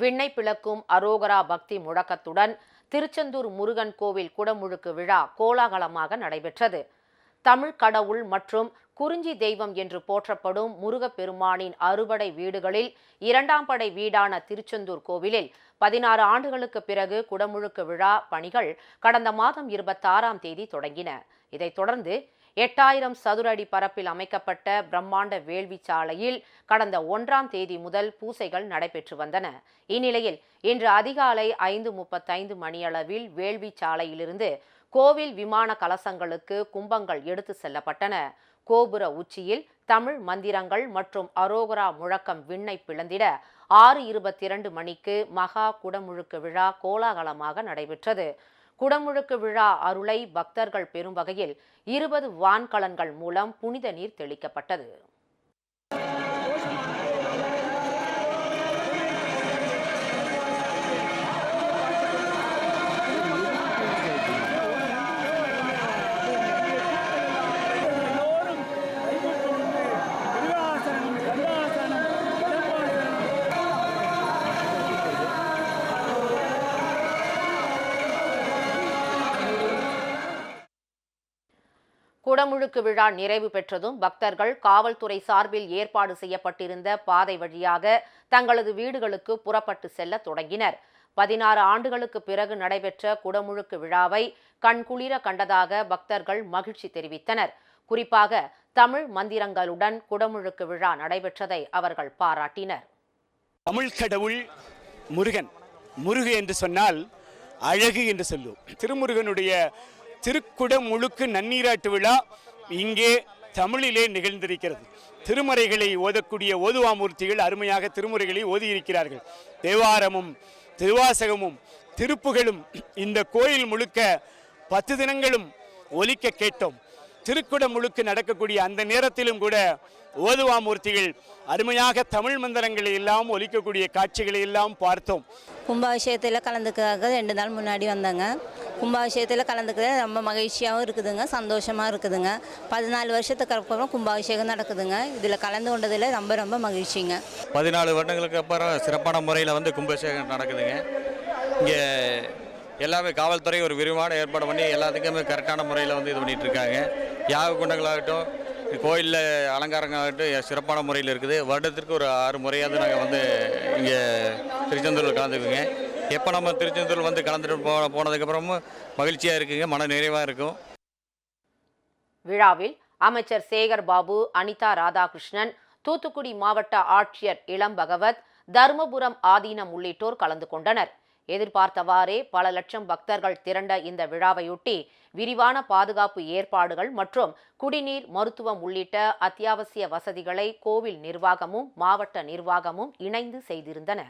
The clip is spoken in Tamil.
விண்ணை பிளக்கும் அரோகரா பக்தி முழக்கத்துடன் திருச்செந்தூர் முருகன் கோவில் குடமுழுக்கு விழா கோலாகலமாக நடைபெற்றது. தமிழ் கடவுள் மற்றும் குறிஞ்சி தெய்வம் என்று போற்றப்படும் முருகப்பெருமானின் அறுபடை வீடுகளில் 2ஆம் படை வீடான திருச்செந்தூர் கோவிலில் 16 ஆண்டுகளுக்கு பிறகு குடமுழுக்கு விழா பணிகள் கடந்த மாதம் 26ஆம் தேதி தொடங்கின. இதைத் தொடர்ந்து 8000 சதுர அடி பரப்பில் அமைக்கப்பட்ட பிரம்மாண்ட வேள்வி சாலையில் கடந்த 1ஆம் தேதி முதல் பூசைகள் நடைபெற்று வந்தன. இந்நிலையில் இன்று அதிகாலை 5:35 மணியளவில் வேள்வி சாலையிலிருந்து கோவில் விமான கலசங்களுக்கு கும்பங்கள் எடுத்து செல்லப்பட்டன. கோபுர உச்சியில் தமிழ் மந்திரங்கள் மற்றும் அரோகரா முழக்கம் விண்ணை பிளந்திட 6:22 மணிக்கு மகா குடமுழுக்கு விழா கோலாகலமாக நடைபெற்றது. குடமுழுக்கு விழா அருளை பக்தர்கள் பெறும் வகையில் 20 வான்கலன்கள் மூலம் புனித நீர் தெளிக்கப்பட்டது. குடமுழுக்கு விழா நிறைவு பெற்றதும் பக்தர்கள் காவல்துறை சார்பில் ஏற்பாடு செய்யப்பட்டிருந்த பாதை வழியாக தங்களது வீடுகளுக்கு புறப்பட்டு செல்ல தொடங்கினர். 16 ஆண்டுகளுக்கு பிறகு நடைபெற்ற குடமுழுக்கு விழாவை கண்குளிர கண்டதாக பக்தர்கள் மகிழ்ச்சி தெரிவித்தனர். குறிப்பாக தமிழ் மந்திரங்களுடன் குடமுழுக்கு விழா நடைபெற்றதை அவர்கள் பாராட்டினர். தமிழ் கடவுள் முருகன், முருகு என்று சொன்னால் அழகு என்று சொல்லுவோம். திருமுருகனுடைய திருக்குடமுழுக்கு நன்னீராட்டு விழா இங்கே தமிழிலே நிகழ்ந்திருக்கிறது. திருமறைகளை ஓதக்கூடிய ஓதுவாமூர்த்திகள் அருமையாக திருமுறைகளை ஓதியிருக்கிறார்கள். தேவாரமும் திருவாசகமும் திருப்புகளும் இந்த கோயில் முழுக்க 10 தினங்களும் ஒலிக்க கேட்டோம். திருக்குடமுழுக்கு நடக்கக்கூடிய அந்த நேரத்திலும் கூட ஓதுவாமூர்த்திகள் அருமையாக தமிழ் மந்திரங்களை எல்லாம் ஒலிக்கக்கூடிய காட்சிகளை எல்லாம் பார்த்தோம். கும்பாபிஷேகத்தில் கலந்துக்காக 2 நாள் முன்னாடி வந்தாங்க. கும்பாபிஷேகத்தில் கலந்துக்கிறது ரொம்ப மகிழ்ச்சியாகவும் இருக்குதுங்க, சந்தோஷமாக இருக்குதுங்க. 14 வருஷத்துக்கு அப்புறம் கும்பாபிஷேகம் நடக்குதுங்க. இதில் கலந்து கொண்டதில் ரொம்ப ரொம்ப மகிழ்ச்சிங்க. 14 வருடங்களுக்கு அப்புறம் சிறப்பான முறையில் கும்பாபிஷேகம் நடக்குதுங்க. இங்கே எல்லாமே காவல்துறை ஒரு விரிவான ஏற்பாடு பண்ணி எல்லாத்துக்குமே கரெக்டான முறையில் இது பண்ணிகிட்டு இருக்காங்க. யாக குண்டங்களாகட்டும், கோயிலில் அலங்காரங்களாகட்டும் சிறப்பான முறையில் இருக்குது. வருடத்திற்கு ஒரு 6 முறையாவது நாங்கள் இங்கே திருச்செந்தூரில் கலந்துக்குங்க. எப்போ நம்ம திருச்செந்தூர் கலந்துட்டு போனதுக்கப்புறமும் மகிழ்ச்சியாக இருக்குங்க, மன நிறைவாக இருக்கும். விழாவில் அமைச்சர் சேகர் பாபு, அனிதா ராதாகிருஷ்ணன், தூத்துக்குடி மாவட்ட ஆட்சியர் இளம் பகவத், தருமபுரம் ஆதீனம் உள்ளிட்டோர் கலந்து கொண்டனர். எதிர்பார்த்தவாறே பல லட்சம் பக்தர்கள் திரண்ட இந்த விழாவையொட்டி விரிவான பாதுகாப்பு ஏற்பாடுகள் மற்றும் குடிநீர், மருத்துவம் உள்ளிட்ட அத்தியாவசிய வசதிகளை கோவில் நிர்வாகமும் மாவட்ட நிர்வாகமும் இணைந்து செய்திருந்தன.